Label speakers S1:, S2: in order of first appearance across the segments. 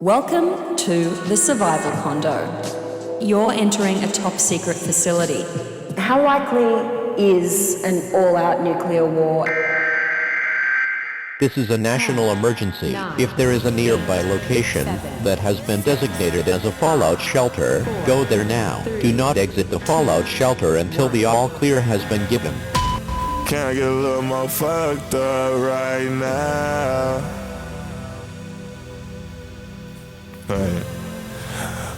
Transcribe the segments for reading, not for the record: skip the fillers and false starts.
S1: Welcome to the Survival Condo. You're entering a top secret facility. How likely is an all-out nuclear war?
S2: This is a national emergency. If there is a nearby location that has been designated as a fallout shelter, go there now. Do not exit the fallout shelter until the all clear has been given.
S3: Can I get a little more fucked up right now? Right.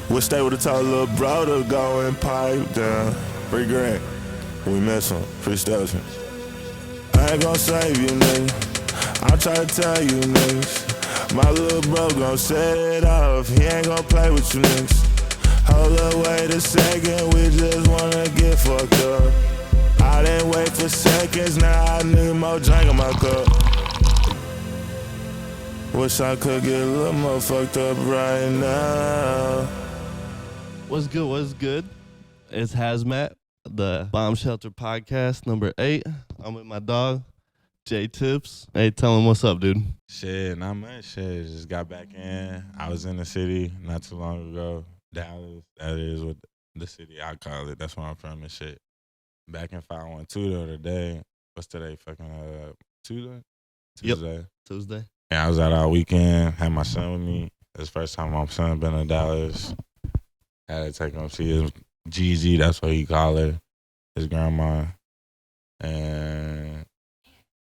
S3: Wish they would've told little bro to go and pipe down. Free Grant, we miss him. Free Stelton. I ain't gon' save you, nigga. I'll try to tell you, niggas. My little bro gon' set it off. He ain't gon' play with you, niggas. Hold up, wait a second. We just wanna get fucked up. I didn't wait for seconds. Now I need more drink in my cup. Wish I could get a little more fucked up right now.
S4: What's good? What's good? It's HAZMVT, the Bomb Shelter Podcast, number 8. I'm with my dog, J.Tips. Hey, tell him what's up, dude.
S3: Shit, not much. Shit, just got back in. I was in the city not too long ago. Dallas, that is what the city I call it. That's where I'm from and shit. Back in 512 the other day. What's today? Fucking Tuesday? Tuesday.
S4: Yep. Tuesday.
S3: Yeah, I was out all weekend. Had my son with me. It's the first time my son been in Dallas. Had to take him to see his Gigi. That's what he call her. His grandma. And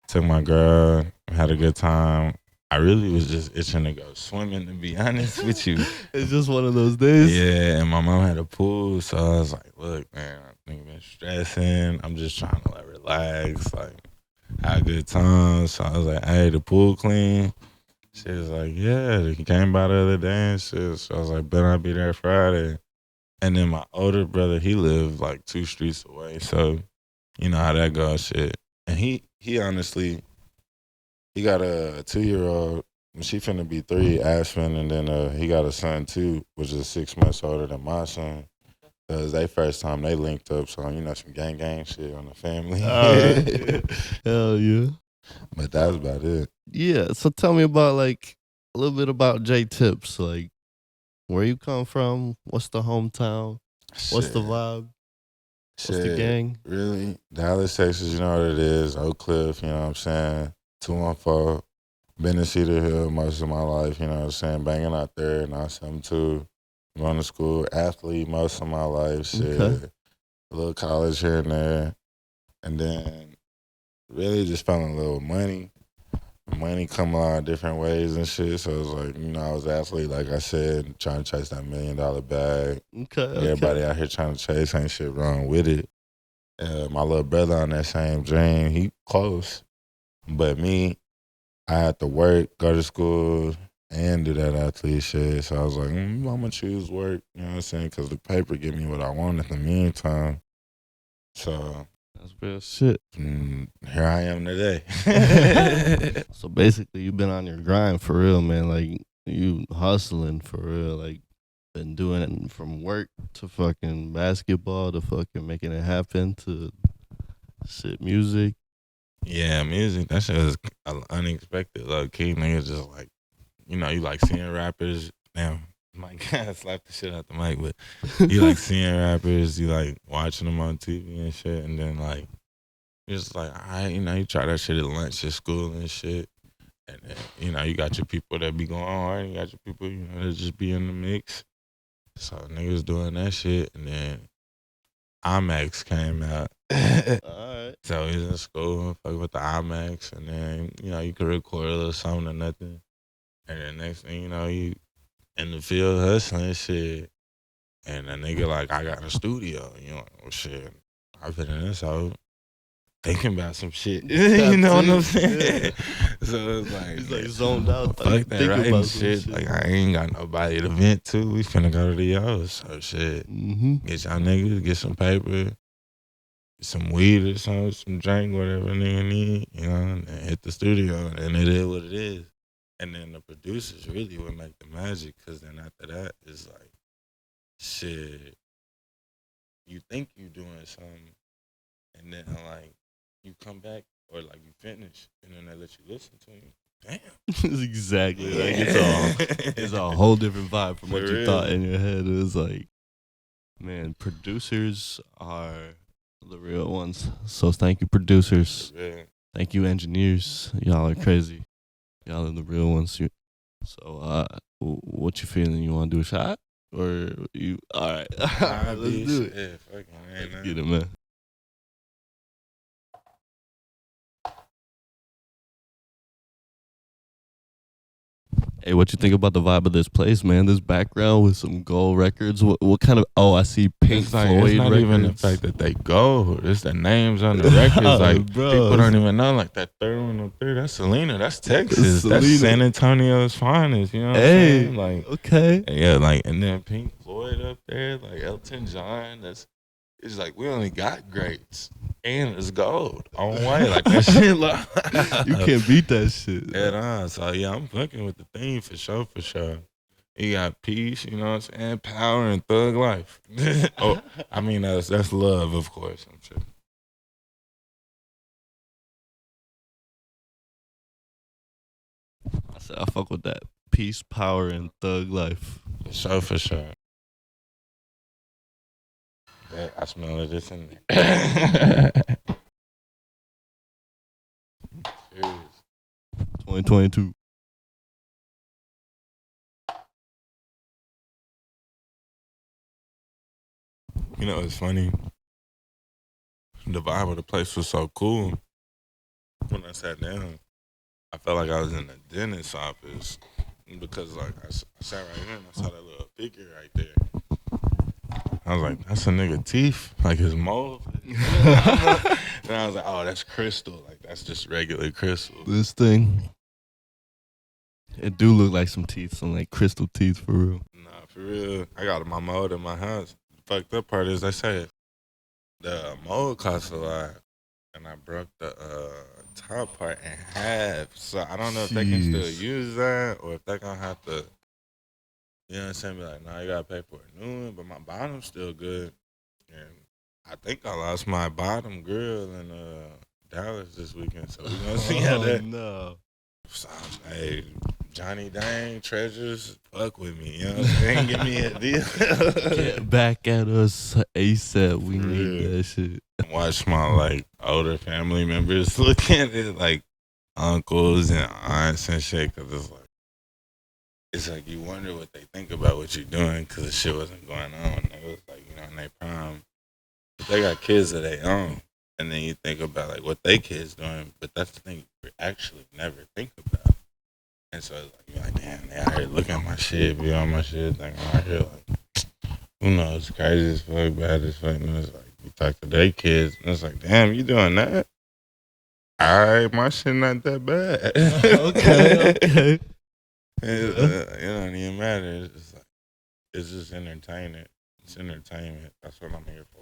S3: took my girl. Had a good time. I really was just itching to go swimming, to be honest with you.
S4: It's just one of those days.
S3: Yeah, and my mom had a pool, so I was like, look, man, I think I've been stressing. I'm just trying to like relax, like have a good time. So I was like, hey, the pool clean? She was like, yeah, he came by the other day and shit. So I was like, better not be there Friday. And then my older brother, he lived like 2 streets away. So you know how that goes, shit. And he honestly, he got a 2-year-old. She finna be 3, Aspen, and then he got a son too, which is 6 months older than my son. Cause they first time they linked up, so you know some gang shit on the family.
S4: Yeah. Hell yeah.
S3: But that's about it.
S4: Yeah. So tell me about like a little bit about J.Tips. Like where you come from? What's the hometown? What's the vibe? What's the gang?
S3: Really? Dallas, Texas, you know what it is. Oak Cliff, you know what I'm saying? 214. Been in Cedar Hill most of my life, you know what I'm saying? Banging out there, 972. Going to school, athlete most of my life, shit.
S4: Okay.
S3: A little college here and there. And then really just fell in love with money. Money come a lot of different ways and shit. So it's like, you know, I was an athlete, like I said, trying to chase that $1 million bag.
S4: Okay.
S3: Everybody out here trying to chase, ain't shit wrong with it. My little brother on that same dream, he close. But me, I had to work, go to school, and do that athlete shit. So I was like, I'm going to choose work, you know what I'm saying? Because the paper give me what I want in the meantime. So
S4: That's real shit.
S3: here I am today.
S4: So basically, you've been on your grind for real, man. Like you hustling for real. Like been doing it from work to fucking basketball to fucking making it happen to shit music.
S3: Yeah, music, that shit was unexpected. Low key, niggas just like, you know, you like seeing rappers. Damn, my God, slap the shit out the mic, but you like seeing rappers, you like watching them on TV and shit, and then like, you're just like, all right, you know, you try that shit at lunch at school and shit, and then, you know, you got your people that be going hard, you got your people, you know, that just be in the mix. So niggas doing that shit, and then IMAX came out.
S4: All right.
S3: So he's in school, fuck with the IMAX, and then, you know, you could record a little something or nothing. And then next thing you know, you in the field hustling shit. And a nigga like, I got a studio. You know, like, well, shit, I've been in this out thinking about some shit. You know what I'm saying? So it's like,
S4: He's like zoned out.
S3: fuck
S4: like,
S3: that
S4: thinking
S3: writing
S4: about some
S3: shit. Like, I ain't got nobody to vent to. We finna go to the O's. So shit, get y'all niggas, get some paper, some weed or something, some drink, whatever nigga need, you know, and hit the studio, and it is what it is. And then the producers really would make the magic, because then after that, it's like, shit, you think you doing something, and then like, you come back, or like you finish, and then they let you listen to you. damn.
S4: Exactly. Like it's a whole different vibe from what
S3: For
S4: you
S3: real.
S4: thought in your head. It was like, man, producers are the real ones. So thank you, producers.
S3: Yeah.
S4: Thank you, engineers. Y'all are crazy. Y'all are the real ones. So, what you feeling? You want to do a shot, or you? All right, let's do it.
S3: Yeah, fucking man.
S4: Let's get it, man. Hey, what you think about the vibe of this place, man? This background with some gold records. What kind of? Oh, I see Pink
S3: It's like,
S4: Floyd
S3: it's not
S4: records.
S3: even the fact that they go. It's the names on the records. Like,
S4: Bro,
S3: people don't even know. Like, that 3103, that's Selena. That's Texas. That's
S4: Selena.
S3: San Antonio's finest. You know what I'm
S4: Hey,
S3: saying? Like,
S4: okay.
S3: yeah, like, and then Pink Floyd up there, like Elton John. It's like, we only got greats. And it's gold on white. Like, that shit. Like,
S4: You can't beat that shit.
S3: Head on. So, yeah, I'm fucking with the theme for sure, for sure. You got peace, you know what I'm saying? Power and thug life. Oh, I mean, that's love, of course, I'm sure.
S4: I said I fuck with that. Peace, power, and thug life.
S3: For sure, for sure. Yeah, I smell it. It's in there. Serious.
S4: 2022.
S3: You know, it's funny. The vibe of the place was so cool. When I sat down, I felt like I was in a dentist's office because, like, I sat right here and I saw that little figure right there. I was like, that's a nigga teeth, like his mold. And I was like, oh, that's crystal. Like, that's just regular crystal.
S4: This thing. It do look like some teeth, some like crystal teeth for real.
S3: Nah, for real. I got my mold in my house. The fucked up part is, they say the mold costs a lot. And I broke the top part in half. So I don't know if they can still
S4: Jeez.
S3: use that or if they're going to have to, you know what I'm saying, be like, nah, you got to pay for a new one. But my bottom's still good. And I think I lost my bottom grill in Dallas this weekend. So we're going to see how that.
S4: No.
S3: So, hey, Johnny Dang, Treasures, fuck with me. You know what I'm saying? Give me a deal.
S4: Get back at us ASAP. We
S3: For
S4: need
S3: real.
S4: that shit.
S3: Watch my, like, older family members look at it, like uncles and aunts and shit, because it's like you wonder what they think about what you're doing because the shit wasn't going on. It was like, you know, in their prime. But they got kids of their own. And then you think about, like, what they kids doing, but that's the thing you actually never think about. And so it's like, you're like, damn, they out here looking at my shit, be on my shit, thinking out here, like, who knows, crazy as fuck, bad as fuck. And it's like, you talk to their kids, and it's like, damn, you doing that? All right, my shit not that bad.
S4: Okay.
S3: It don't even matter. It's just like, it's just entertainment. It's entertainment. That's what I'm here for.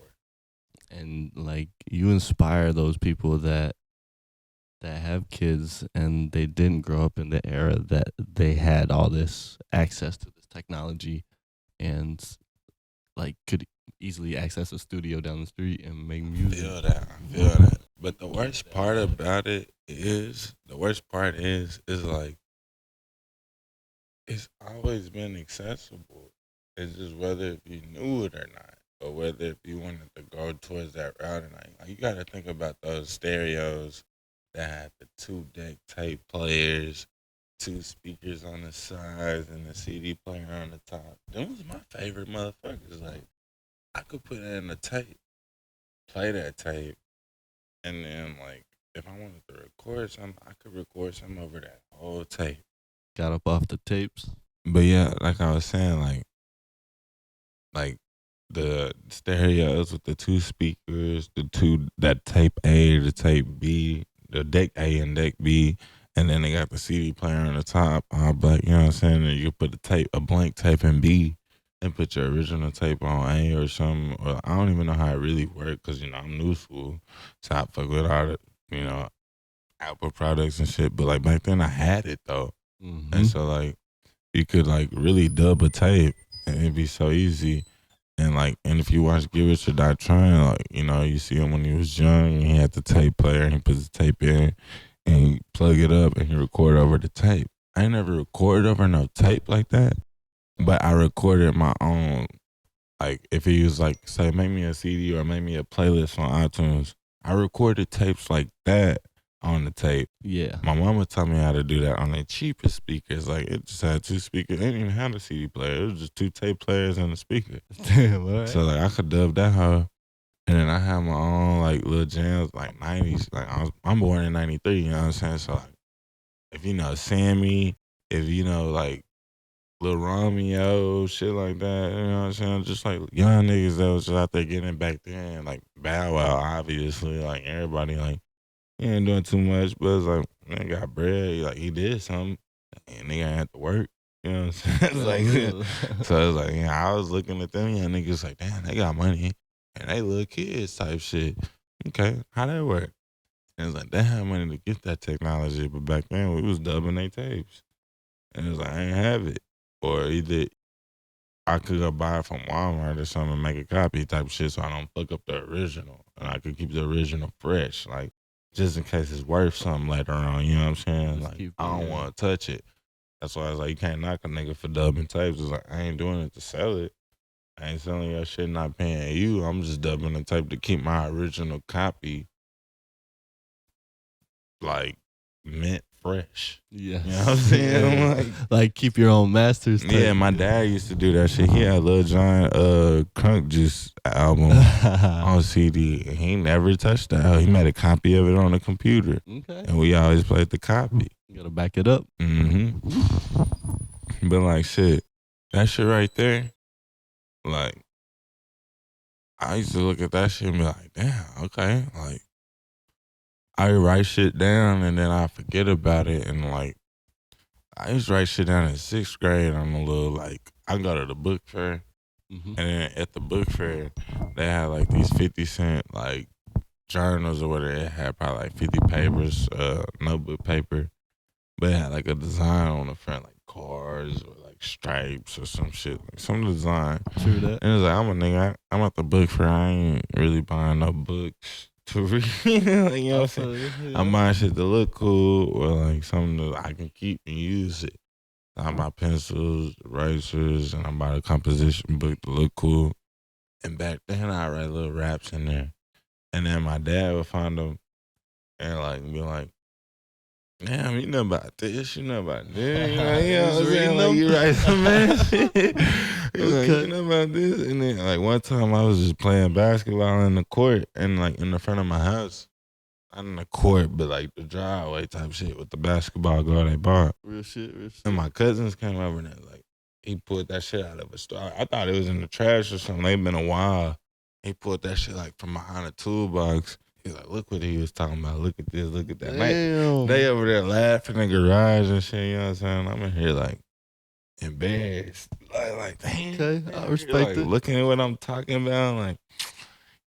S4: And like you inspire those people that have kids and they didn't grow up in the era that they had all this access to this technology and like could easily access a studio down the street and make music.
S3: Feel that. But the worst part about it is, like, it's always been accessible. It's just whether if you knew it or not, or whether if you wanted to go towards that route or not. Like, you got to think about those stereos that had the 2-deck tape players, 2 speakers on the sides, and the CD player on the top. Them was my favorite motherfuckers. Like, I could put in a tape, play that tape, and then, like, if I wanted to record something, I could record something over that whole tape.
S4: Got up off the tapes.
S3: But yeah, like I was saying, like the stereos with the 2 speakers, that tape A, the tape B, the deck A and deck B, and then they got the CD player on the top, all black, you know what I'm saying? And you put a blank tape in B and put your original tape on A or something. Or I don't even know how it really worked because, you know, I'm new school. So I fuck with all the, you know, Apple products and shit. But, like, back then I had it, though.
S4: Mm-hmm.
S3: And so, like, you could, like, really dub a tape and it'd be so easy. And, like, and if you watch Give It Your Die Trying, like, you know, you see him when he was young and he had the tape player and he put the tape in and you plug it up and you record over the tape. I ain't never recorded over no tape like that, but I recorded my own. Like if it was like, say, make me a CD or make me a playlist on iTunes, I recorded tapes like that on the tape.
S4: Yeah.
S3: My mama taught me how to do that on the cheapest speakers. Like it just had 2 speakers. It didn't even have a CD player. It was just 2 tape players and a speaker.
S4: Damn, all right.
S3: So like I could dub that hoe. And then I had my own like little jams, like 90s. Like I'm born in 93, you know what I'm saying? So like if you know Sammy, if you know like Lil Romeo, shit like that, you know what I'm saying? Just like young niggas that was just out there getting it back then. Like Bow Wow, obviously, like everybody like he ain't doing too much, but it's like, man, got bread. Like, he did something, and nigga ain't have to work. You know what I'm saying? It's like, so it's like, I was looking at them young niggas like, damn, they got money, and they little kids type shit. Okay, how that work? And it's like, they had money to get that technology, but back then, we was dubbing they tapes. And it's like, I ain't have it. Or either I could go buy it from Walmart or something and make a copy type shit so I don't fuck up the original. And I could keep the original fresh. Like, just in case it's worth something later on, you know what I'm saying?
S4: Just
S3: Like, I don't want to touch it. That's why I was like, you can't knock a nigga for dubbing tapes. It's like, I ain't doing it to sell it. I ain't selling your shit, not paying you. I'm just dubbing the tape to keep my original copy, like, mint fresh.
S4: Yeah.
S3: You know what I'm saying? I'm
S4: like keep your own masters.
S3: yeah, my dad used to do that shit. He had Lil Jon Crunk Juice album on CD. And he never touched that. He made a copy of it on the computer.
S4: Okay.
S3: And we always played the copy.
S4: You gotta back it up.
S3: But like shit, that shit right there, like I used to look at that shit and be like, damn, okay. Like I write shit down and then I forget about it, and like I used to write shit down in 6th grade on a little, like, I go to the book fair, and then at the book fair, they had, like, these 50-cent, like, journals or whatever. It had probably, like, 50 papers, notebook paper, but it had, like, a design on the front, like, cars or, like, stripes or some shit, like, some design.
S4: True that.
S3: And it's like, I'm a nigga, I'm at the book fair, I ain't really buying no books to read. Like, you know what I'm saying? I'm buying shit to look cool or like something that I can keep and use it. I buy pencils, erasers, and I buy a composition book to look cool. And back then I write little raps in there. And then my dad would find them and like be like, damn, you know about this, you know about this. You know what I'm saying? Like you write some man shit. He's like, you know about this? And then like one time I was just playing basketball in the court and like in the front of my house. Not in the court, but like the driveway type shit with the basketball goal they bought.
S4: Real shit.
S3: And my cousins came over and like he pulled that shit out of a store. I thought it was in the trash or something. They'd been a while. He pulled that shit like from behind a toolbox. He's like, look what he was talking about. Look at this, look at that.
S4: Damn.
S3: They over there laughing in the garage and shit, you know what I'm saying? I'm in here like embarrassed. Like damn.
S4: Okay, I respect
S3: like,
S4: it.
S3: looking at what I'm talking about, like,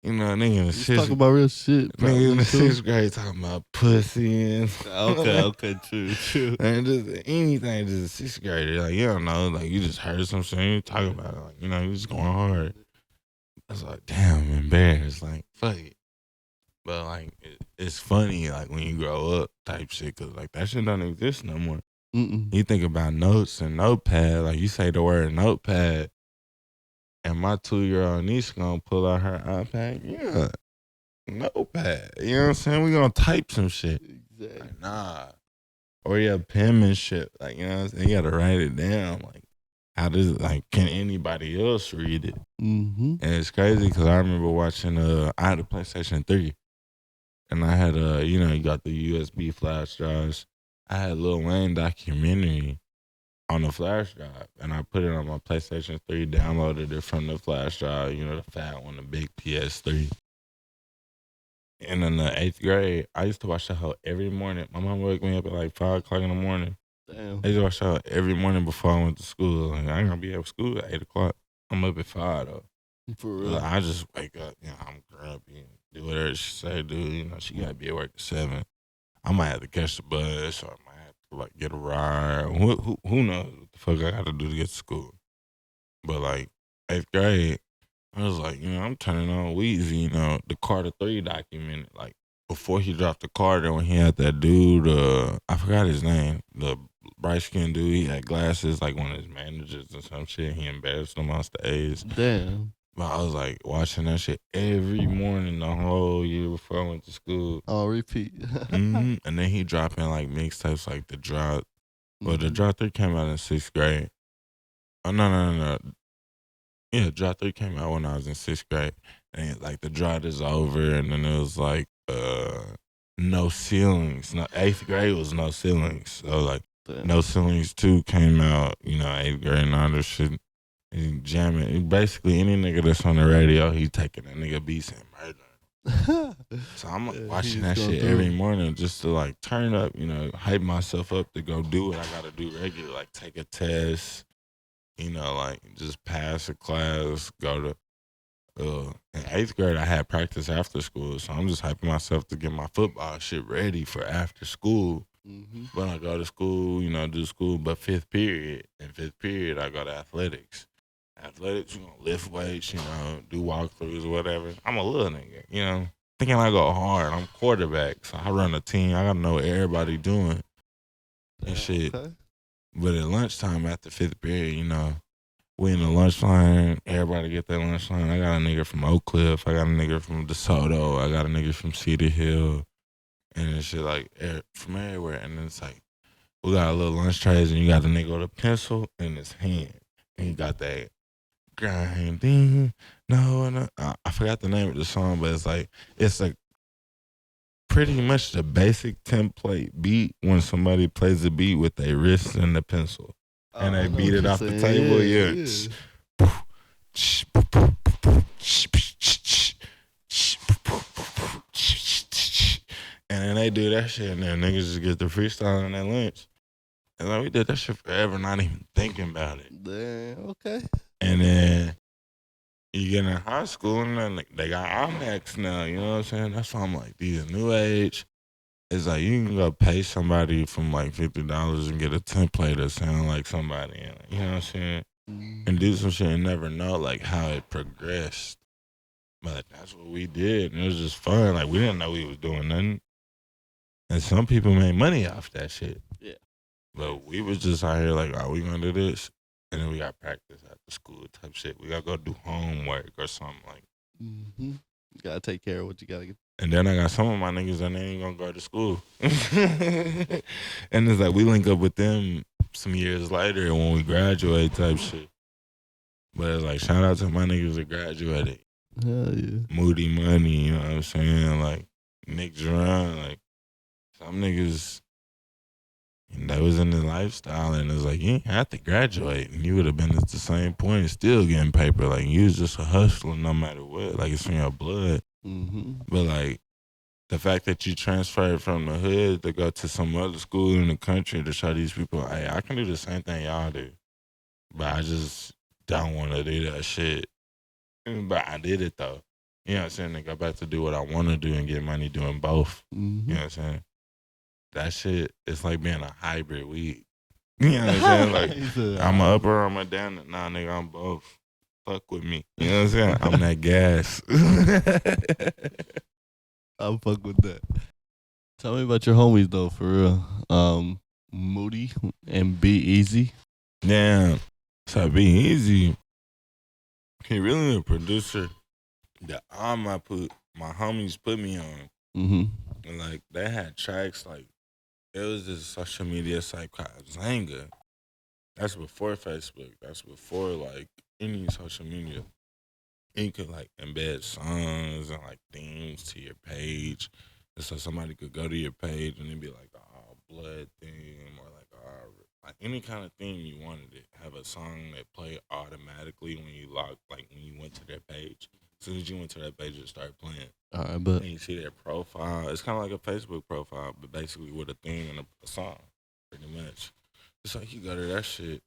S3: you know, nigga in the
S4: Let's talk about real shit.
S3: nigga in the
S4: too.
S3: 6th grade talking about pussy and
S4: Okay, true.
S3: and just anything, just a 6th grader. Like, you don't know, like you just heard some shit, you talk about it, like, you know, you just going hard. I was like, damn, I'm embarrassed. Like, fuck it. But like, it's funny, like when you grow up, type shit, cause like that shit don't exist no more. You think about notes and notepad, like you say the word notepad, and my 2-year-old niece gonna pull out her iPad. Yeah, notepad. You know what I'm saying? We gonna type some shit.
S4: Exactly.
S3: Like, nah. Or your penmanship. Like, you know what I'm saying? You gotta write it down. Like, how does it, like, can anybody else read it? And it's crazy because I remember watching, I had a PlayStation 3. And I had, you know, you got the USB flash drives. I had Lil Wayne documentary on the flash drive. And I put it on my PlayStation 3, downloaded it from the flash drive, you know, the fat one, the big PS3. And in the 8th grade, I used to watch that hoe every morning. My mom woke me up at like 5 o'clock in the morning.
S4: Damn.
S3: I used to watch that hoe every morning before I went to school. Like, I ain't gonna be at school at 8 o'clock. I'm up at 5 though.
S4: For real.
S3: I just wake up, you know, I'm grumpy and do whatever she say do. You know, she gotta be at work at 7. I might have to catch the bus or I might have to like get a ride. Who knows what the fuck I gotta do to get to school. But like 8th grade, I was like, you know, I'm turning on Weezy, you know, the Carter 3 documentary. Like, before he dropped the Carter, when he had that dude, I forgot his name, the bright skinned dude, he had glasses, like one of his managers or some shit. He embarrassed him on stage.
S4: Damn.
S3: But I was like watching that shit every morning the whole year before I went to school.
S4: Oh, repeat.
S3: And then he dropping like mixtapes like The Drought. Well, The Drought 3 came out in 6th grade. Oh, no. Yeah, Drought 3 came out when I was in 6th grade. And like The Drought is over, and then it was like No Ceilings. No, 8th grade was No Ceilings. So like
S4: Damn.
S3: No Ceilings 2 came out, 8th grade and all this shit. He jamming. Basically, any nigga that's on the radio, he taking that nigga beats and murdering. So I'm like, watching that shit every morning just to like turn up, hype myself up to go do what I gotta do regular, like take a test, like just pass a class, go to. In 8th grade, I had practice after school, so I'm just hyping myself to get my football shit ready for after school. When I go to school, do school, but 5th period, in 5th period, I go to athletics. Athletics, lift weights, do walkthroughs or whatever. I'm a little nigga, thinking I go hard. I'm quarterback, so I run a team. I gotta know what everybody doing and shit.
S4: Okay.
S3: But at lunchtime after 5th period, we in the lunch line. Everybody get their lunch line. I got a nigga from Oak Cliff. I got a nigga from DeSoto. I got a nigga from Cedar Hill. And it's shit like from everywhere. And then it's like, we got a little lunch trays, and you got the nigga with a pencil in his hand. And he got that grinding. No. I forgot the name of the song, but it's like pretty much the basic template beat when somebody plays the beat with their wrist and the pencil. And they beat it off the table, yeah. And then they do that shit, and then niggas just get the freestyle on their lunch. And like, we did that shit forever, not even thinking about it.
S4: Damn, okay.
S3: And then you get in high school, and then they got IMAX now, you know what I'm saying? That's why I'm like, these new age. It's like you can go pay somebody from like $50 and get a template that sound like somebody, you know what I'm saying? And do some shit and never know like how it progressed. But like, that's what we did, and it was just fun. Like we didn't know we was doing nothing, and some people made money off that shit.
S4: Yeah.
S3: But we was just out here like, we gonna do this, and then we got practice after school type shit. We gotta go do homework or something like.
S4: You gotta take care of what you gotta get.
S3: And then I got some of my niggas that ain't gonna go to school. And it's like we link up with them some years later when we graduate type shit. But it's like shout out to my niggas that graduated.
S4: Hell yeah.
S3: Moody Money, you know what I'm saying? Like Nick Duran, like some niggas, and that was in the lifestyle, and it's like you ain't have to graduate, and you would have been at the same point and still getting paper. Like you was just a hustler no matter what. Like it's in your blood. But like the fact that you transferred from the hood to go to some other school in the country to show these people, hey, I can do the same thing y'all do, but I just don't want to do that shit. But I did it though. You know what I'm saying? To go back to do what I want to do and get money doing both. You know what I'm saying? That shit, it's like being a hybrid weed. You know what I'm saying? Like I'm a upper, I'm a down. Nah, nigga, I'm both. Fuck with me. You know what I'm saying? I'm that gas.
S4: I'll fuck with that. Tell me about your homies though, for real. Moody and Be Easy.
S3: Damn. So Be Easy, he really a producer that all my homies put me on. And like they had tracks like it was this social media site called Zanga. That's before Facebook. That's before like any social media. And you could like embed songs and like themes to your page. And so somebody could go to your page and it'd be like a blood theme or like any kind of theme you wanted it. Have a song that played automatically when you when you went to their page. As soon as you went to that page, it started playing.
S4: All right, but
S3: And you see their profile. It's kind of like a Facebook profile, but basically with a theme and a song, pretty much. It's like you go to that shit,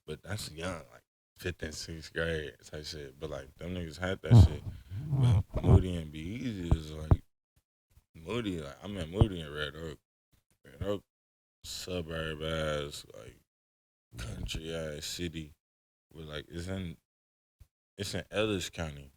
S3: but that's young, like 5th and 6th grade type shit. But like them niggas had that shit. But Moody and Be Easy is like Moody. Like I met Moody in Red Oak. Red Oak, suburb ass, like country ass city, where like it's in Ellis County,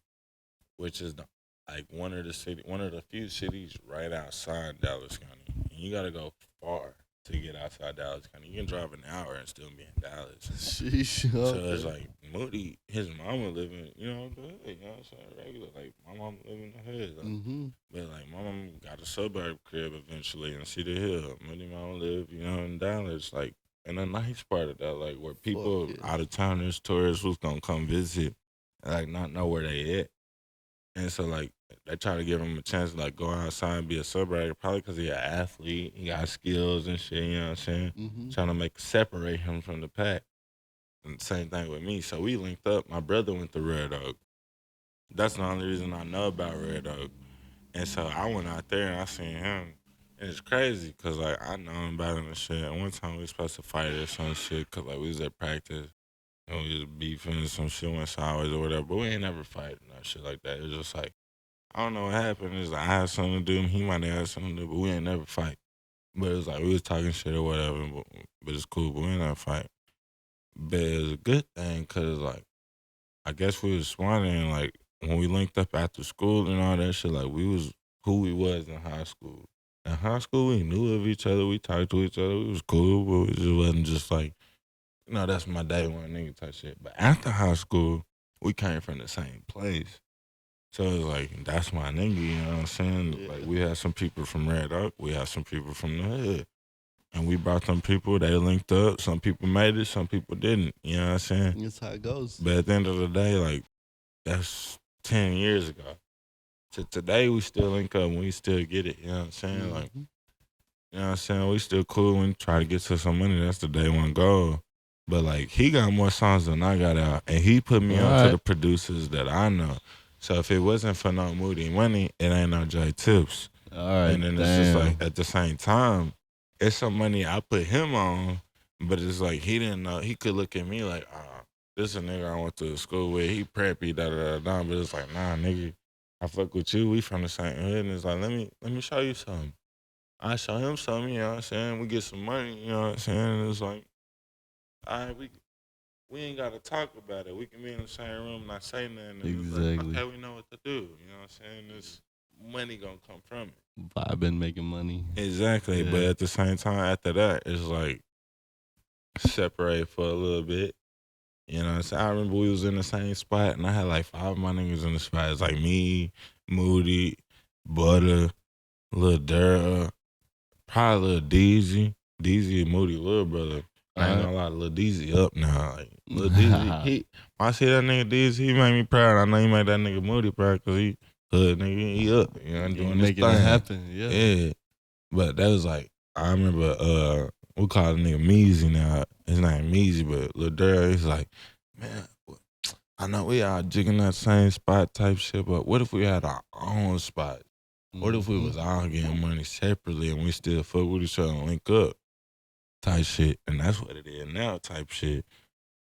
S3: which is the like one of the few cities right outside Dallas County. And you gotta go far to get outside Dallas County. You can drive an hour and still be in Dallas.
S4: Sheesh.
S3: So it's like Moody, his mama living, you know, the hood, you know what I'm saying? Regular. Like my mama living in the hood. Like, but like my mama got a suburb crib eventually in Cedar Hill. Moody mama live, you know, in Dallas, like in a nice part of that, like where people out of towners, tourists who's gonna come visit, and, like not know where they at. And so like they try to give him a chance to like go outside and be a suburb, probably because he an athlete, he got skills and shit, you know what I'm saying? Trying to separate him from the pack. And same thing with me. So we linked up. My brother went to Red Oak. That's the only reason I know about Red Oak. And so I went out there and I seen him. And it's crazy because like I know him better than shit. And one time we was supposed to fight or some shit because like we was at practice and we was beefing and some shit went sideways or whatever. But we ain't never fighting or shit like that. It was just like, I don't know what happened. It's like I had something to do. He might have had something to do, but we ain't never fight. But it was like we was talking shit or whatever. But it's cool. But we ain't never fight. But it was a good thing because like I guess we was smart and like when we linked up after school and all that shit, like we was who we was in high school. In high school, we knew of each other. We talked to each other. We was cool, but it just wasn't just like, you know, that's my day one nigga type shit. But after high school, we came from the same place. So it's like, that's my nigga, you know what I'm saying? Yeah. Like, we had some people from Red Oak. We had some people from the hood. And we brought them people. They linked up. Some people made it. Some people didn't. You know what I'm saying?
S4: That's how it goes.
S3: But at the end of the day, like, that's 10 years ago. To today, we still link up and we still get it. You know what I'm saying? Like, you know what I'm saying? We still cool and try to get to some money. That's the day one goal. But, like, he got more songs than I got out. And he put me on to the producers that I know. So if it wasn't for no Moody Money, it ain't no J.Tips.
S4: All right,
S3: and then it's just like, at the same time, it's some money I put him on, but it's like he didn't know. He could look at me like, this a nigga I went to school with. He preppy, da-da-da-da. But it's like, nah, nigga, I fuck with you. We from the same hood. And it's like, let me show you something. I show him something, you know what I'm saying? We get some money, you know what I'm saying? And it's like, all right, we ain't got to talk about it. We can be in the same room, not say nothing. And
S4: exactly.
S3: It's like, okay, we know what to do. You know what I'm saying? This money gonna come from it.
S4: Vibing, making money.
S3: Exactly. Yeah. But at the same time, after that, it's like separate for a little bit. You know what I'm saying? I remember we was in the same spot, and I had like 5 of my niggas in the spot. It's like me, Moody, Butter, Lil Dara, probably Lil Deezy. Deezy and Moody, little brother. I ain't gonna lie, Lil Deezy up now. Like, Lil Deezy, when I see that nigga Deezy, he made me proud. I know he made that nigga Moody proud because he hood nigga, he up. You know, doing this
S4: making
S3: thing.
S4: It happen. Yeah.
S3: Yeah. But that was like, I remember we call the nigga Meezy now. His name Meezy, but Lil Dara, he's like, man, I know we all jigging that same spot type shit, but what if we had our own spot? What if we was all getting money separately and we still fuck with each other and link up type shit? And that's what it is now type shit.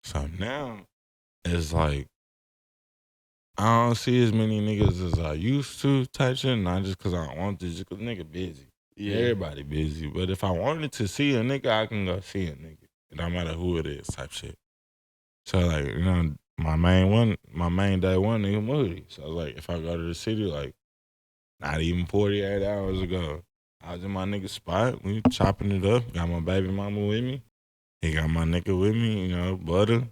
S3: So now it's like, I don't see as many niggas as I used to type shit, not just because I don't want to, just because nigga busy. Yeah. Everybody busy. But if I wanted to see a nigga, I can go see a nigga. It don't matter who it is type shit. So like, you know, my main day one nigga Moody. So like, if I go to the city, like, not even 48 hours ago, I was in my nigga spot. We chopping it up. Got my baby mama with me. He got my nigga with me, you know, Butter.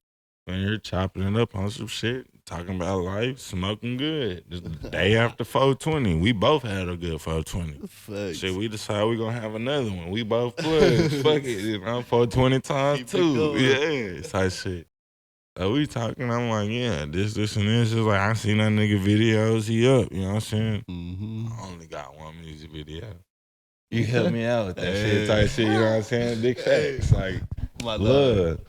S3: And you're chopping it up on some shit, talking about life, smoking good. The day after 420, we both had a good 420.
S4: Facts.
S3: Shit, we decided we gonna have another one. We both was. Fuck it, you know, 420 times two. Yeah, type shit. So we talking, I'm like, yeah, this and this. It's like, I seen that nigga videos, he up, you know what I'm saying? I only got one music video. You help me out with that shit type shit, you know what I'm saying? Big facts, like, love.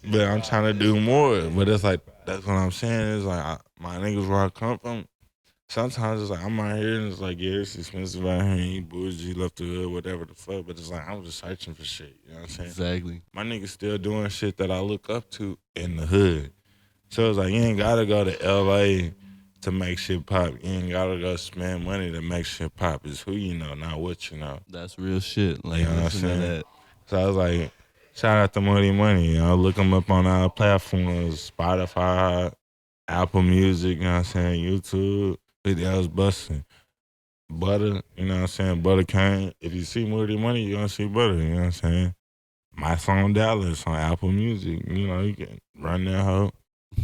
S3: But I'm trying to do more. But it's like, that's what I'm saying. It's like, my niggas where I come from, sometimes it's like, I'm out here and it's like, yeah, it's expensive out here. He bougie, left the hood, whatever the fuck. But it's like, I'm just searching for shit. You know what I'm saying?
S4: Exactly.
S3: My niggas still doing shit that I look up to in the hood. So it's like, you ain't got to go to L.A. to make shit pop. You ain't got to go spend money to make shit pop. It's who you know, not what you know.
S4: That's real shit. Like,
S3: you know what I'm saying? So I was like, shout out to Moody Money, you know, look him up on our platforms, Spotify, Apple Music, you know what I'm saying, YouTube. 50 hours busting. Butter, you know what I'm saying? Butter Kane. If you see Moody Money, you're gonna see Butter, you know what I'm saying? My song Dallas on Apple Music. You know, you can run that hoe.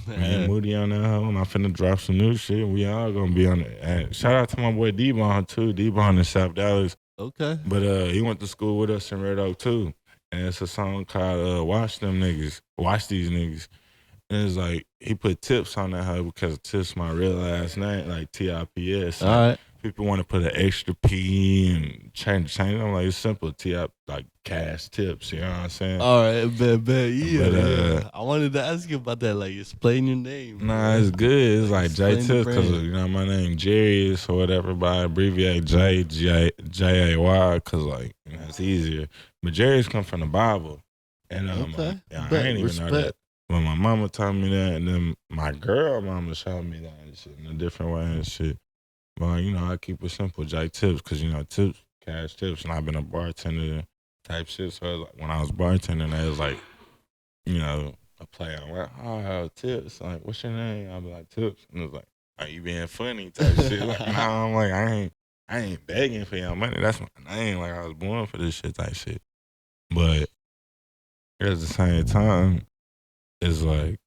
S3: Me and Moody on that hoe, and I'm finna drop some new shit. We all gonna be on it. And shout out to my boy D-Bon too. D-Bon in South Dallas.
S4: Okay.
S3: But he went to school with us in Red Oak too. And it's a song called Watch Them Niggas. Watch These Niggas. And it's like he put Tips on that hoe because Tips my real last name, like TIPS.
S4: All right.
S3: People want to put an extra P and change. I'm like, it's simple. Like cash tips. You know what I'm saying?
S4: All right, bet. Yeah,
S3: But,
S4: I wanted to ask you about that. Like, explain your name.
S3: Nah, it's good. It's like
S4: explain the
S3: J.Tips because
S4: brand.
S3: you know my name Jarius or whatever, but I abbreviate J-A-Y because like you know it's easier. But Jarius come from the Bible, and
S4: Okay.
S3: I
S4: Bet.
S3: ain't even know that. But my mama taught me that, and then my girl mama showed me that and shit in a different way and shit. But you know, I keep it simple, J.Tips, because you know tips, cash tips, and I've been a bartender type shit. So like, when I was bartending, it was like, you know, a play on like, oh, Tips. Like, what's your name? I'll be like Tips, and it was like, are you being funny type shit? Like, no, I'm like, I ain't begging for your money. That's my name. Like, I was born for this shit type shit. But at the same time, it's like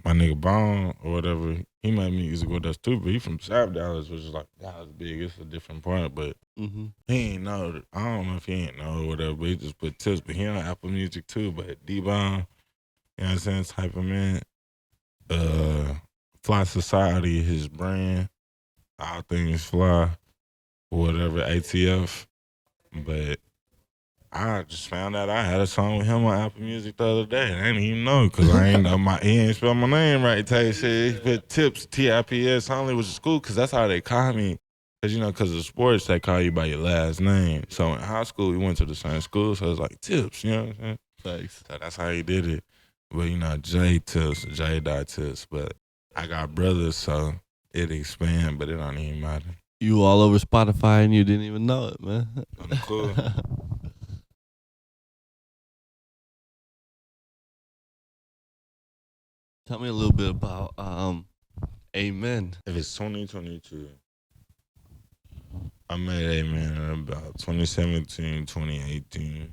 S3: my nigga Bone or whatever, he made music with us too, but he from South Dallas, which is like Dallas big. It's a different part, but he ain't know. I don't know if he ain't know or whatever, but he just put Tips. But he on Apple Music too. But D-Bone, you know what I'm saying, type of man. Fly Society, his brand, all things fly, whatever, ATF. But I just found out I had a song with him on Apple Music the other day. And I didn't even know because I ain't know he ain't spell my name right. Type shit. He put Tips, TIPS only, which is cool because that's how they call me. Because, you know, because of sports, they call you by your last name. So in high school, we went to the same school, so it's like Tips, you know what I'm saying?
S4: Thanks.
S3: So that's how he did it. But, you know, J.Tips, J.Tips. But I got brothers, so it expand, but it don't even matter.
S4: You all over Spotify and you didn't even know it, man.
S3: I'm cool.
S4: Tell me a little bit about Amen.
S3: If it's 2022, I made Amen in about 2017, 2018,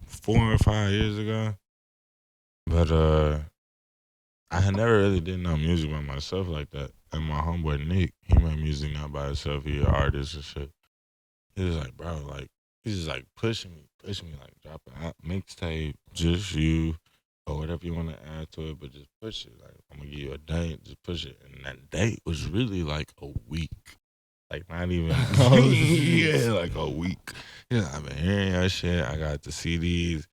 S3: 4 or 5 years ago. But I had never really did no music by myself like that. And my homeboy Nick, he made music not by himself. He an artist and shit. He was like, bro, like, he's just like pushing me, like dropping out mixtape, just you, or whatever you want to add to it, but just push it. Like, I'm gonna give you a date, just push it. And that date was really like a week. Like, not even, yeah, like a week. Yeah, I've been hearing your shit. I got the CDs.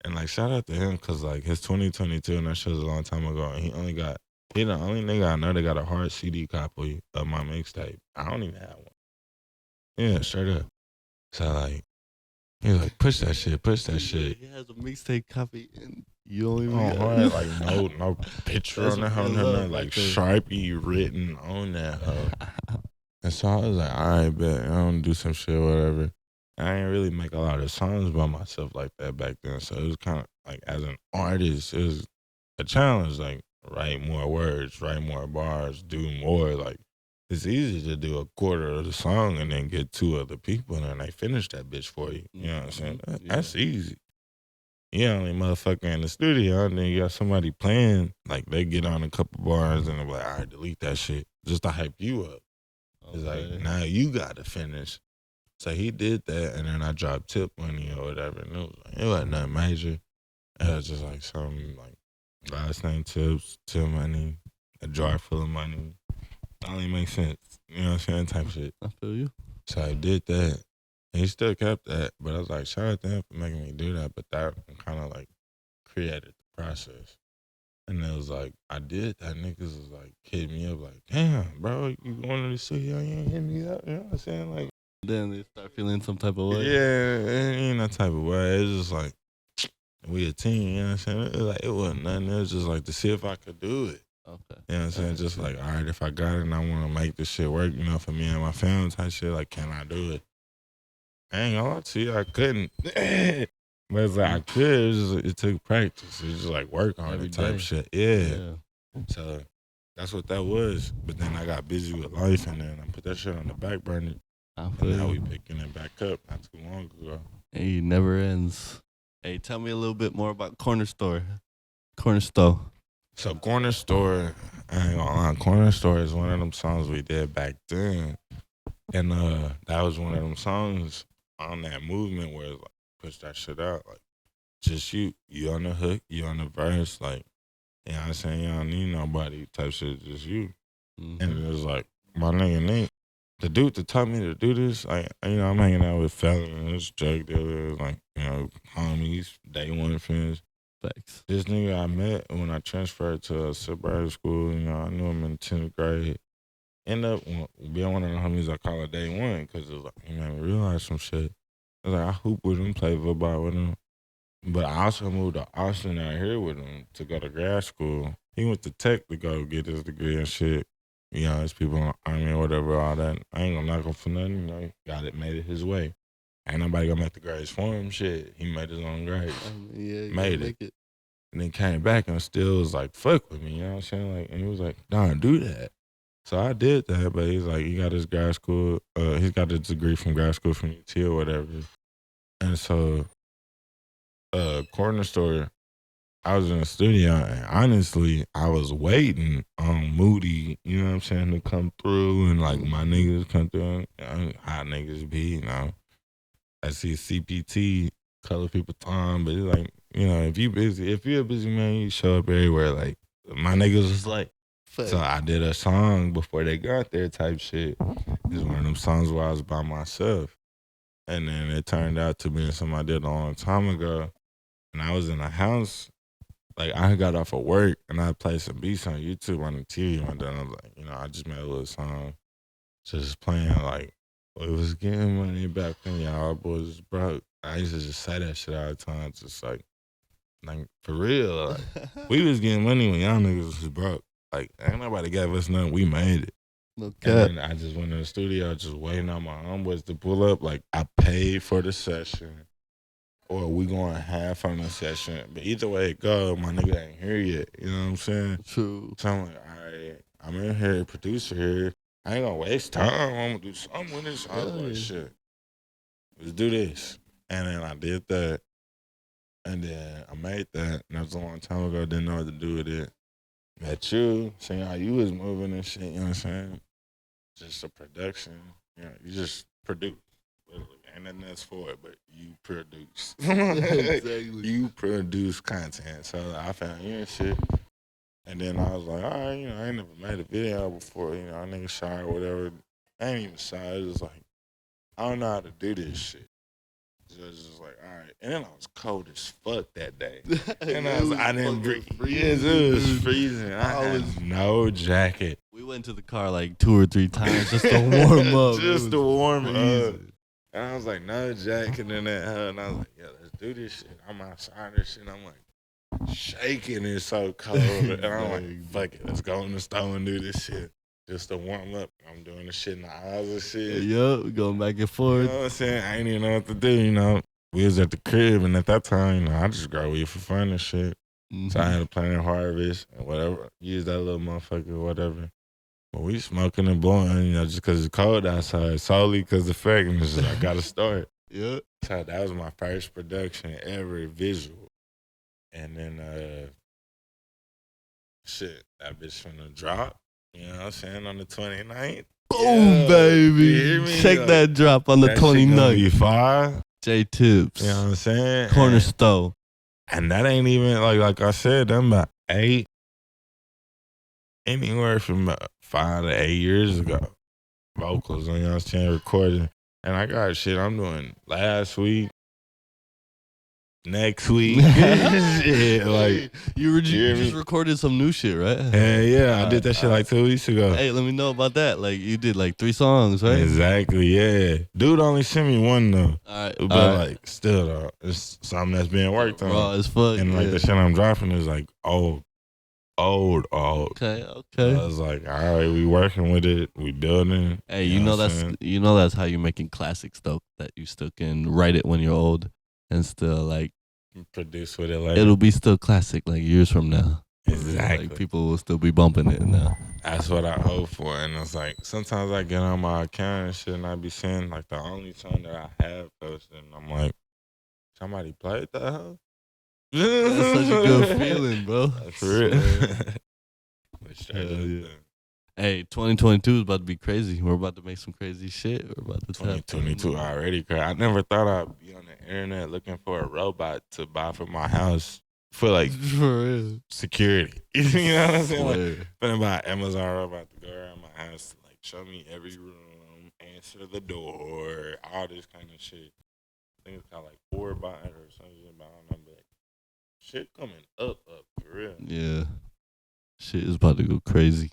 S3: And, like, shout out to him because, like, his 2022, and that shit was a long time ago. And he the only nigga I know that got a hard CD copy of my mixtape. I don't even have one. Yeah, straight up. So, like, he was like, push that shit.
S4: He has a mixtape copy and you don't even
S3: hard, like, no picture on that hoe, nothing, like, Sharpie written on that hoe. And so I was like, all right, bet. I'm gonna do some shit, whatever. I didn't really make a lot of songs by myself like that back then. So it was kind of like, as an artist, it was a challenge. Like, write more words, write more bars, do more. Like, it's easy to do a quarter of the song and then get 2 other people and then they finish that bitch for you. You know what I'm saying? That's easy. You only motherfucker in the studio and then you got somebody playing. Like, they get on a couple bars and they're like, all right, delete that shit just to hype you up. It's like, now you got to finish. So he did that, and then I dropped Tip Money or whatever, and it wasn't nothing major. It was just like something like last name Tips, Tip Money, a jar full of money. That only makes sense. You know what I'm saying? Type shit.
S4: I feel you.
S3: So I did that. And he still kept that, but I was like, shout out to him for making me do that. But that kind of like created the process. And it was like, I did that. Niggas was like, hit me up like, damn, bro, you going to the studio? You ain't hit me up. You know what I'm saying? Like,
S4: Then they start feeling some type of way.
S3: yeah, it ain't that type of way. It's just like, we a team, you know what I'm saying? It wasn't nothing. It was just like to see if I could do it.
S4: Okay.
S3: You know what I'm saying? Just like, all right, if I got it and I want to make this shit work, you know, for me and my family type shit, like, can I do it? I ain't gonna lie to you, I couldn't. But it's like, I could. It took practice. It was just like work on
S4: Every
S3: it type
S4: day.
S3: shit. Yeah. So That's what that was. But then I got busy with life, and then I put that shit on the back burner.
S4: I
S3: And
S4: feel
S3: now we
S4: you.
S3: picking it back up not too long ago.
S4: Hey, never ends. Hey, tell me a little bit more about Corner Store. Corner Sto.
S3: So Corner Store, I ain't gonna lie, Corner Store is one of them songs we did back then. And that was one of them songs on that movement where it's like push that shit out. Like just you on the hook, you on the verse, like, you know what I'm saying, you don't need nobody type shit, just you.
S4: Mm-hmm.
S3: And it was like, my nigga Nate, the dude that taught me to do this, like, you know, I'm hanging out with felons, drug dealers, like, you know, homies, day one friends.
S4: Facts.
S3: This nigga I met when I transferred to a suburban school, you know, I knew him in 10th grade. End up being one of the homies I call it day one because it was like, he made me realize some shit. I was like, I hoop with him, play football with him. But I also moved to Austin out here with him to go to grad school. He went to Tech to go get his degree and shit. You know, his people in the Army or whatever, all that. I ain't gonna knock him for nothing, you know, he got it, made it his way. Ain't nobody gonna make the grades for him, shit. He made his own grades.
S4: Yeah,
S3: made it. And then came back and still was like, fuck with me, you know what I'm saying? Like, and he was like, nah, do that. So I did that, but he's like, he got his grad school, he's got his degree from grad school from UT or whatever. And so, Corner Store, I was in the studio, and honestly, I was waiting on Moody, you know what I'm saying, to come through, and like my niggas come through, how niggas be, you know. I see CPT, color people time, but it's like, you know, if you're a busy man, you show up everywhere. Like, my niggas was like, so I did a song before they got there type shit. It's one of them songs where I was by myself. And then it turned out to be something I did a long time ago. And I was in a house, like I got off of work and I played some beats on YouTube on the TV one day. And I was like, you know, I just made a little song just playing like, we was getting money back then, y'all boys was broke. I used to just say that shit all the time, just like for real. Like, we was getting money when y'all niggas was broke. Like, ain't nobody gave us nothing. We made it.
S4: Okay.
S3: And then I just went in the studio just waiting on my homeboys to pull up. Like, I paid for the session or we going half on the session. But either way it go, my nigga ain't here yet. You know what I'm saying?
S4: True.
S3: So I'm like, all right, I'm in here, producer here. I ain't gonna waste time. I'm gonna do something with this. I was like, shit, let's do this. And then I did that. And then I made that. And that was a long time ago. Didn't know what to do with it. Met you, seeing how you was moving and shit, you know what I'm saying? Just a production. You know, you just produce. Ain't nothing else for it, but you produce.
S4: Exactly.
S3: You produce content. So I found you and shit. And then I was like, all right, you know, I ain't never made a video before, you know, I nigga shy or whatever. I ain't even shy. It was like, I don't know how to do this shit. So it was just like, all right. And then I was cold as fuck that day. And I didn't breathe. Yes, it was freezing. I had no jacket.
S4: We went to the car like 2 or 3 times just to warm up.
S3: Just to warm up. And I was like, no jacket in that hell. And I was like, yeah, let's do this shit. I'm outside this shit. And I'm like, shaking, it's so cold. And I'm like, fuck it, let's go in the store and do this shit. Just to warm up. I'm doing the shit in the aisles and shit.
S4: Yup, going back and forth.
S3: You know what I'm saying? I ain't even know what to do, you know. We was at the crib, and at that time, you know, I just grow weed for fun and shit. Mm-hmm. So I had a Planet Harvest and whatever. Use that little motherfucker or whatever. But we smoking and blowing, you know, just because it's cold outside. Solely because the fact, and it's just, I got to start.
S4: Yeah.
S3: So that was my first production ever visual. And then, shit, that bitch finna drop. You know what I'm saying? On the 29th.
S4: Boom, baby.
S3: You hear me?
S4: Check
S3: like,
S4: that drop on the 29th.
S3: Be fire.
S4: J.Tips.
S3: You know what I'm saying?
S4: Corner Sto.
S3: And that ain't even, like I said, them about 8, anywhere from 5 to 8 years ago. Vocals, you know what I'm saying? Recording. And I got shit I'm doing last week. Next week, shit, like
S4: you just recorded some new shit, right?
S3: Yeah, I did that shit like 2 weeks ago.
S4: Hey, let me know about that. Like you did like 3 songs, right?
S3: Exactly, yeah. Dude only sent me one though.
S4: All right,
S3: but like still though, it's something that's being worked on.
S4: Raw as fuck.
S3: And like the shit I'm dropping is like old.
S4: Okay.
S3: So I was like, all right, we working with it, we building.
S4: Hey, you know that's how you're making classics though. That you still can write it when you're old. And still, like,
S3: produce with it later.
S4: It'll be still classic, like, years from now.
S3: Exactly. Exactly.
S4: Like people will still be bumping it now.
S3: That's what I hope for. And it's like sometimes I get on my account and shit and I be seeing like the only song that I have posted and I'm like, somebody played that hoe?
S4: That's such a good feeling, bro.
S3: For real. But straight
S4: Hell
S3: up,
S4: yeah.
S3: though.
S4: Hey, 2022 is about to be crazy. We're about to make some crazy shit. We're about to tap
S3: 2022 already crazy. I never thought I'd be on the internet looking for a robot to buy for my house for like
S4: for real.
S3: security. You know what I'm saying? Like,
S4: Swear.
S3: finna buy an Amazon robot to go around my house to like show me every room, answer the door, all this kind of shit. I think it's called like 4 bot or something, but I don't know. But shit coming up for real.
S4: Yeah. Shit is about to go crazy.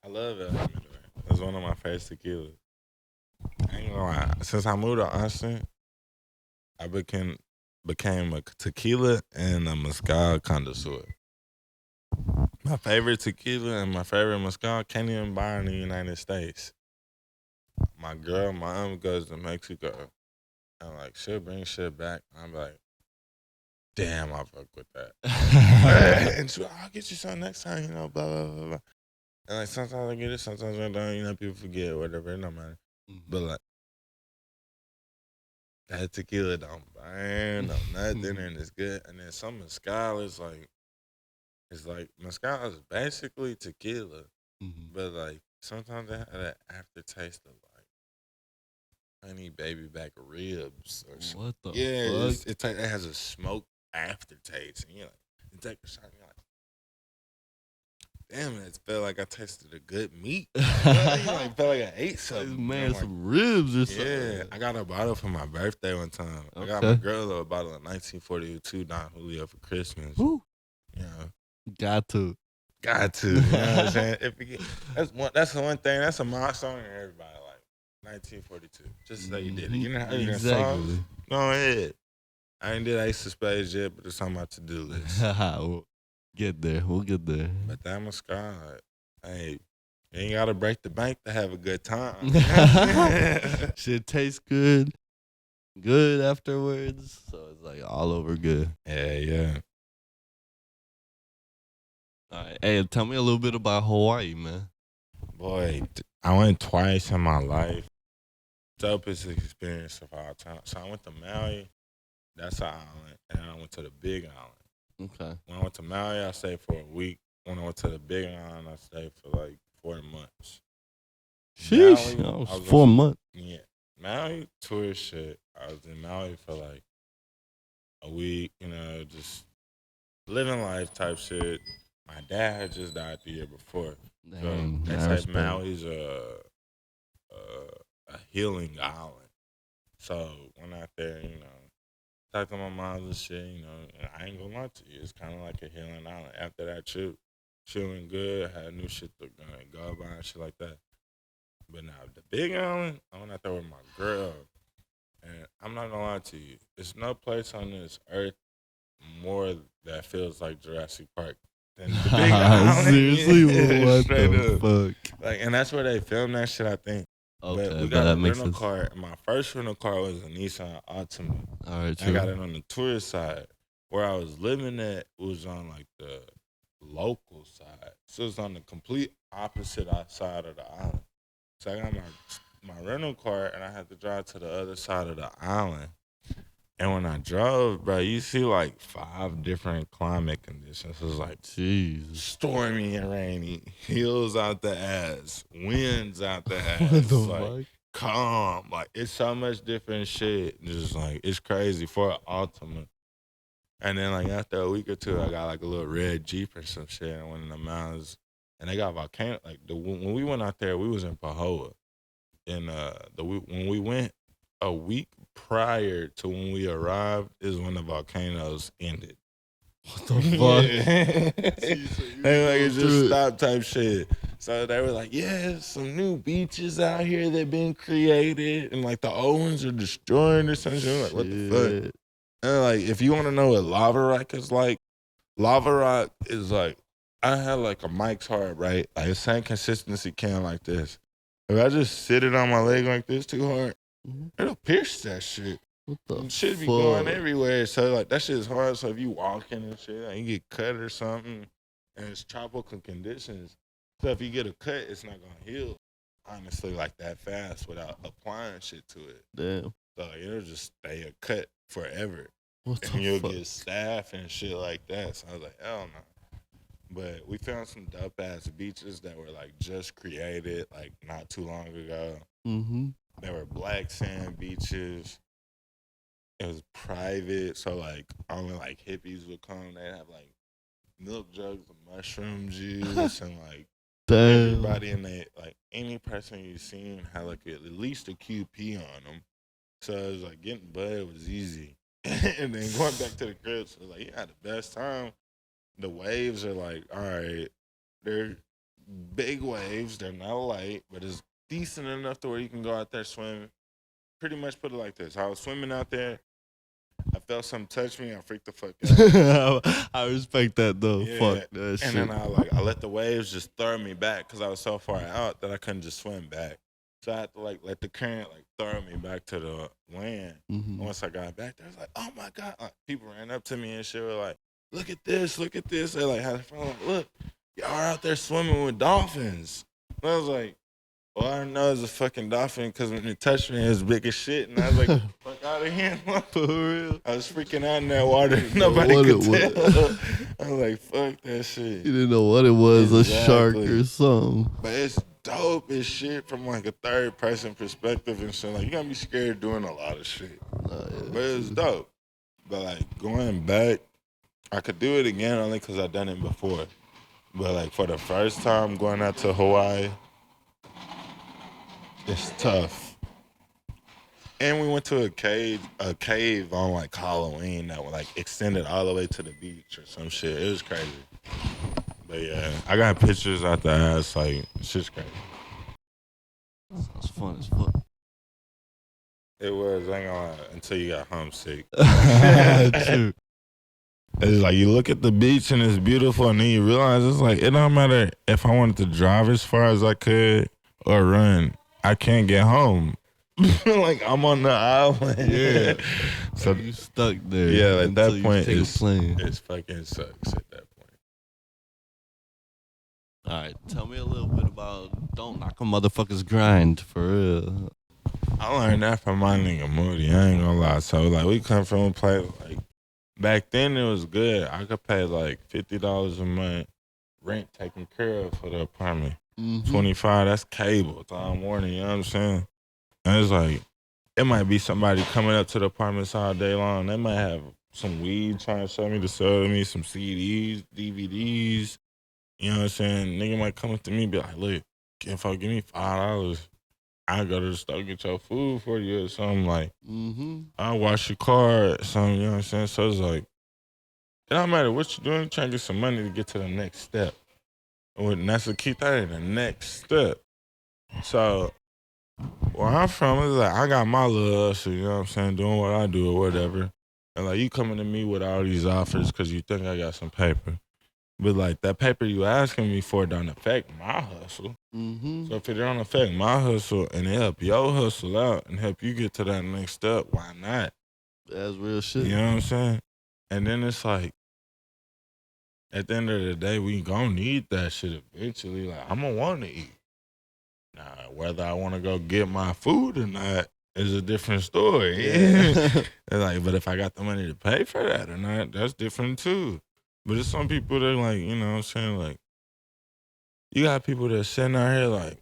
S3: I love El Jimador. That's one of my favorite tequilas. I ain't gonna lie. Since I moved to Austin, I became a tequila and a mezcal connoisseur. My favorite tequila and my favorite mezcal can't even buy in the United States. My aunt goes to Mexico, and like she'll bring shit back. I'm like, damn, I fuck with that. And she's like, I'll get you some next time, blah blah blah blah. And like sometimes I get it, sometimes I don't. People forget or whatever. It don't matter. But like that tequila don't burn, no nothing, and it's good. And then some mezcal is like, mezcal is basically tequila, but like sometimes it have that aftertaste of like honey baby back ribs or something.
S4: What the fuck?
S3: It has a smoked aftertaste, and you're like, you take a shot, and you're like, damn, it felt like I tasted a good meat. Like, felt like I ate something.
S4: Man,
S3: like,
S4: some ribs or something.
S3: yeah, I got a bottle for my birthday one time.
S4: Okay.
S3: I got my girl a bottle of 1942 Don Julio for Christmas.
S4: Woo.
S3: You know,
S4: Got to.
S3: you know what I'm saying? That's the one thing. That's a milestone in everybody. Like 1942. Just say you did it. You know how you done songs? Go ahead. I ain't did Ace of Spades yet, but it's on my to-do list.
S4: We'll get there.
S3: But that mezcal, hey, you ain't gotta break the bank to have a good time.
S4: Shit tastes good afterwards. So it's like all over good.
S3: Yeah.
S4: All right. Hey, tell me a little bit about Hawaii, man.
S3: Boy, I went twice in my life. Dopest experience of all time. So I went to Maui. That's an island. And I went to the Big Island.
S4: Okay.
S3: When I went to Maui, I stayed for a week. When I went to the Big Island, I stayed for like 4 months.
S4: Sheesh.
S3: Maui,
S4: that was 4 months.
S3: Yeah. Maui tourist shit. I was in Maui for like a week, just living life type shit. My dad had just died the year before.
S4: Damn,
S3: so they say Maui's a healing island. So when out there, talk to my mom and shit, and I ain't gonna lie to you, it's kind of like a healing island. After that trip, feeling good, had new shit to go by and shit like that. But now the Big Island, I went out there with my girl, and I'm not gonna lie to you, there's no place on this earth more that feels like Jurassic Park than the Big Island.
S4: Seriously, what
S3: Straight
S4: the
S3: up.
S4: fuck?
S3: Like, and that's where they filmed that shit, I think.
S4: Okay,
S3: but we got a
S4: that makes
S3: rental
S4: sense.
S3: car. My first rental car was a Nissan Altima.
S4: All right,
S3: I
S4: true.
S3: got it on the tourist side. Where I was living at was on like the local side. So it's on the complete opposite side of the island. So I got my rental car and I had to drive to the other side of the island. And when I drove, bro, you see like 5 different climate conditions. It was like
S4: Jesus.
S3: stormy and rainy, hills out the ass, winds out the ass,
S4: What the
S3: like
S4: fuck?
S3: calm. Like it's so much different shit. Just like it's crazy for an Altima. And then like after a week or two, I got like a little red Jeep or some shit. And went in the mountains, and they got volcano. Like when we went out there, we was in Pahoa, and when we went a week prior to when we arrived is when the volcanoes ended.
S4: What the fuck?
S3: They like it's just stop type shit. So they were like, yeah, some new beaches out here that been created, and like the old ones are destroying or something. I'm like, what the fuck? And like, if you want to know what lava rock is like I had like a Mike's Hard, right? Like the same consistency can like this. If I just sit it on my leg like this too hard, it'll pierce that shit.
S4: What the
S3: Shit be going
S4: fuck?
S3: everywhere. So like that shit's hard. So if you walking and shit, like, you get cut or something, and it's tropical conditions. So if you get a cut, it's not gonna heal honestly like that fast without applying shit to it.
S4: Damn.
S3: So it'll just stay a cut forever.
S4: What
S3: And
S4: the
S3: you'll
S4: fuck?
S3: get staph and shit like that. So I was like, hell no. But we found some dope ass beaches that were like just created like not too long ago.
S4: Mm-hmm.
S3: They were black sand beaches. It was private, so like only like hippies would come. They'd have like milk jugs of mushroom juice and like
S4: Damn.
S3: everybody in they like any person you seen had like at least a QP on them. So it was like getting bud was easy. And then going back to the crib, so like yeah, the best time. The waves are like, all right, they're big waves. They're not light, but it's decent enough to where you can go out there swimming. Pretty much put it like this. I was swimming out there. I felt something touch me. I freaked the fuck out.
S4: I respect that though.
S3: Yeah.
S4: Fuck that shit.
S3: And then I let the waves just throw me back because I was so far out that I couldn't just swim back. So I had to like let the current like throw me back to the land.
S4: Mhm.
S3: Once I got back there, I was like, oh my God. Like, people ran up to me and shit were like, look at this, look at this. They like had a phone like, look, y'all are out there swimming with dolphins. And I was like, well, I know it's a fucking dolphin because when it touched me, it was big as shit. And I was like, fuck out of here.
S4: For real.
S3: I was freaking out in that water.
S4: know
S3: Nobody
S4: what
S3: could
S4: it
S3: tell. I was like, fuck that shit.
S4: You didn't know what it was, a shark
S3: Exactly.
S4: or something.
S3: But it's dope as shit from like a third person perspective and shit. Like, you gotta be scared doing a lot of shit.
S4: Yeah.
S3: But it's dope. But like going back, I could do it again only because I've done it before. But like for the first time going out to Hawaii, it's tough. And we went to a cave on like Halloween that was like extended all the way to the beach or some shit. It was crazy. But yeah, I got pictures out the ass. Like, shit's crazy.
S4: That's fun as fuck.
S3: It was, I ain't gonna lie, until you got homesick.
S4: True.
S3: It's like you look at the beach and it's beautiful, and then you realize it's like it don't matter if I wanted to drive as far as I could or run. I can't get home. Like I'm on the island.
S4: Yeah.
S3: So
S4: You stuck there.
S3: yeah, at
S4: until
S3: that
S4: you
S3: point
S4: take a
S3: it's
S4: plane.
S3: fucking sucks at that point.
S4: All right, tell me a little bit about don't knock a motherfucker's grind for real.
S3: I learned that from my nigga Moody. I ain't gonna lie. So like we come from a place like back then it was good. I could pay like $50 a month rent taken care of for the apartment.
S4: Mm-hmm.
S3: 25, that's cable. Time warning, you know what I'm saying? And it's like, it might be somebody coming up to the apartments all day long. They might have some weed trying to sell me to sell to me, some CDs, DVDs. You know what I'm saying? Nigga might come up to me and be like, look, if I give me $5, I'll go to the store get your food for you or something. Like,
S4: Mm-hmm.
S3: I'll wash your car or something, you know what I'm saying? So it's like, it don't matter what you're doing, you're trying to get some money to get to the next step. And that's the key thing, the next step. So, where I'm from, it's like, I got my little hustle, you know what I'm saying, doing what I do or whatever. And like, you coming to me with all these offers because you think I got some paper. But like, that paper you asking me for don't affect my hustle.
S4: Mm-hmm.
S3: So if it don't affect my hustle and it help your hustle out and help you get to that next step, why not?
S4: That's real shit.
S3: You know what I'm saying? And then it's like, at the end of the day, we gonna need that shit eventually. Like, I'm gonna want to eat. Now, whether I want to go get my food or not is a different story.
S4: Yeah.
S3: Like, but if I got the money to pay for that or not, that's different too. But it's some people that like, you know what I'm saying? Like, you got people that sitting out here like,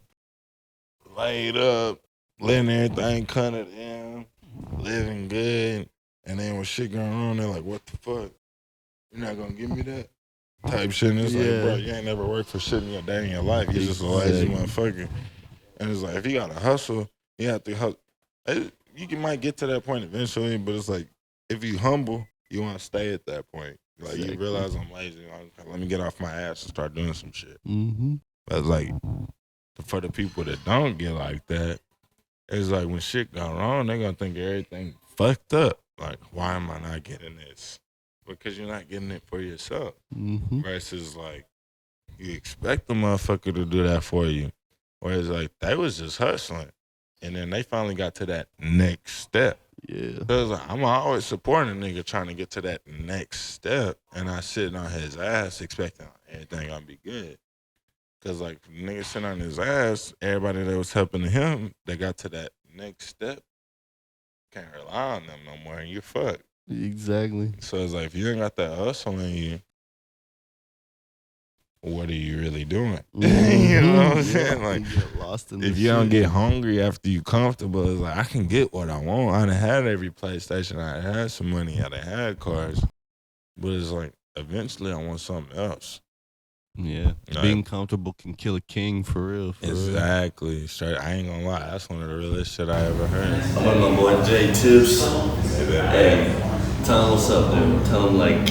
S3: laid up, letting everything cut it down, living good. And then when shit going on, they're like, what the fuck? You're not gonna give me that? Type shit. And it's like, bro, you ain't never worked for shit in your day in your life. You just a lazy motherfucker. And it's like, if you gotta hustle, you have to hustle. You might get to that point eventually, but it's like, if you humble, you want to stay at that point. Like, you realize I'm lazy. Like, let me get off my ass and start doing some shit.
S4: Mm-hmm.
S3: But it's like, for the people that don't get like that, it's like when shit go wrong, they gonna think everything fucked up. Like, why am I not getting this? Because you're not getting it for yourself.
S4: Mm-hmm.
S3: Versus like, you expect the motherfucker to do that for you. Whereas like, they was just hustling. And then they finally got to that next step.
S4: Yeah.
S3: Cause like, I'm always supporting a nigga trying to get to that next step, and I sitting on his ass expecting everything gonna be good. Cause like nigga sitting on his ass, everybody that was helping him, that got to that next step, can't rely on them no more, and you're fucked.
S4: Exactly.
S3: So it's like if you ain't got that hustle in you, what are you really doing? You know what I'm saying? Like,
S4: you get lost in
S3: if
S4: the
S3: you don't
S4: shit.
S3: get hungry after you comfortable, it's like I can get what I want. I done had every PlayStation. I done had some money. I done had cars. But it's like eventually I want something else.
S4: Yeah.
S3: Like,
S4: Being comfortable can kill a king for real. For
S3: exactly. Real. Straight. I ain't gonna lie. That's one of the realest shit I ever heard.
S5: I'm with my boy J.Tips. Hey, tell him what's up, dude. Tell him like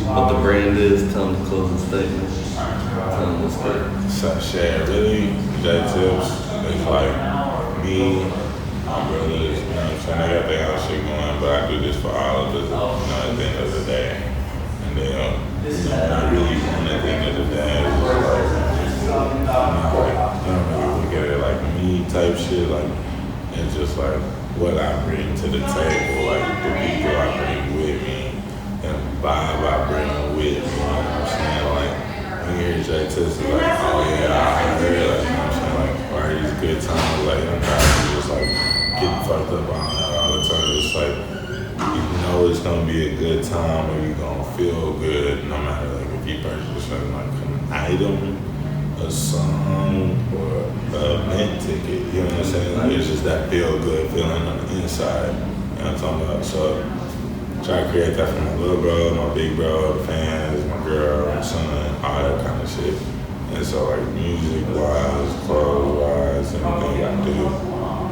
S5: what the brand is. Tell him the closing statement. Tell him what's good.
S3: So shit, really, J.Tips is like me, my brothers, you know what I'm saying? They got their own shit going, but I do this for all of us, you know, at the end of the day. And then, what I really want at the end of the day is like, you know, I look at it like me type shit, like, it's just like what I bring to the table, like the people I bring with me, and the vibe I bring with me, you know what I'm saying? Like, when you hear J.Tips, it's like, oh yeah, I heard, like, you know what I'm saying? Like, why are these good times? Like, I'm not just like getting fucked up on that all the time. It's like, you know it's gonna be a good time and you're gonna feel good no matter like if you purchase like an item, a song, or a event ticket, you know what I'm saying? Like, it's just that feel good feeling on the inside. You know what I'm talking about? So try to create that for my little bro, my big bro, the fans, my girl, my son, all that kind of shit. And so like music-wise, clothes-wise, anything I do,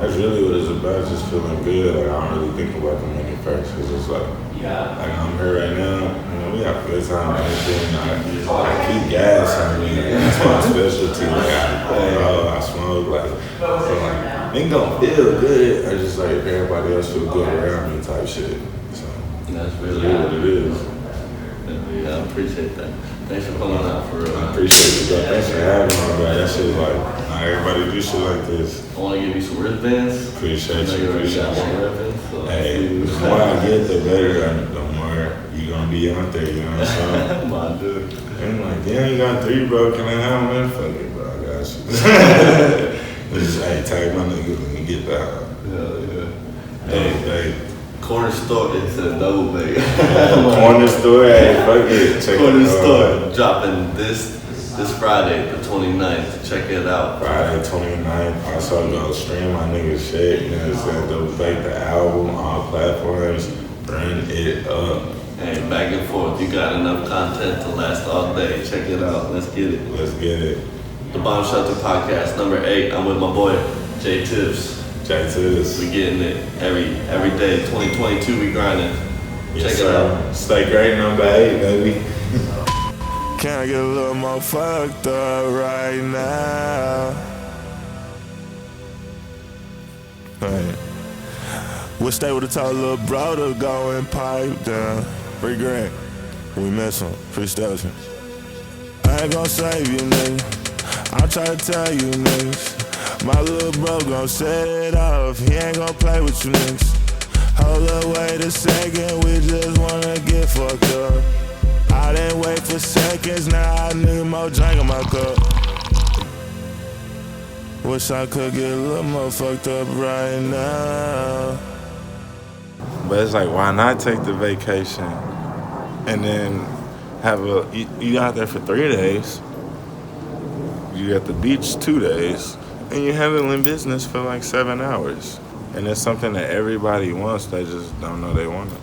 S3: that's really what it's about, just feeling good. Like I don't really think about the money first, because it's like I'm here right now, you know, we have a good time and everything. I keep gas on me, that's my specialty. Like I smoke, like, so like, it don't feel good. I just like everybody else feel good around me type shit. So
S5: That's really
S3: what it is.
S5: Yeah, I appreciate that. Thanks for coming out for real.
S3: I appreciate it, bro. Thanks for having me, bro. That shit like, not everybody do shit like this.
S5: I want to give you some wristbands.
S3: Appreciate
S5: I know
S3: you,
S5: already got
S3: appreciate
S5: one
S3: you.
S5: wristband, so
S3: Hey, the more I get, the better, the more you gonna be out there, you know what I'm saying?
S5: my dude.
S3: And like, damn, you got 3, bro. Can I have one? Fuck it, bro. I got you. Just, hey, tag my niggas when you get that.
S5: Yeah.
S3: Hey.
S5: Corner Sto, it's a double bag.
S3: Corner Sto, hey, fuck it. Check
S5: Corner
S3: it out.
S5: Sto dropping this Friday, the 29th. Check it out.
S3: Friday 29th. Also go stream my nigga shit. You know what I'm saying? Double Bake the album on all platforms. Burn it up.
S5: Hey, back and forth. You got enough content to last all day. Check it out. Let's get it.
S3: Let's get it.
S5: The Bomb Shelter Podcast, number 8. I'm with my boy, J.Tips.
S3: J.Tips.
S5: We getting it every day. 2022, we grinding.
S3: Yes,
S5: Check it out.
S3: Stay great, number 8, baby. Can I get a little more fucked up right now? Hey. Wish they would've told little bro to go and pipe down. Free Grant, we miss him. Free Stelton. I ain't gon' save you, nigga. I'm tryna tell you, niggas. My little bro gon' set it off. He ain't gon' play with you, niggas. Hold up, wait a second. We just wanna get fucked up. I didn't wait for seconds. Now I need more drink in my cup. Wish I could get a little more fucked up right now. But it's like, why not take the vacation and then have you out there for 3 days, you at the beach 2 days, and you're handling business for like 7 hours. And it's something that everybody wants, they just don't know they want it.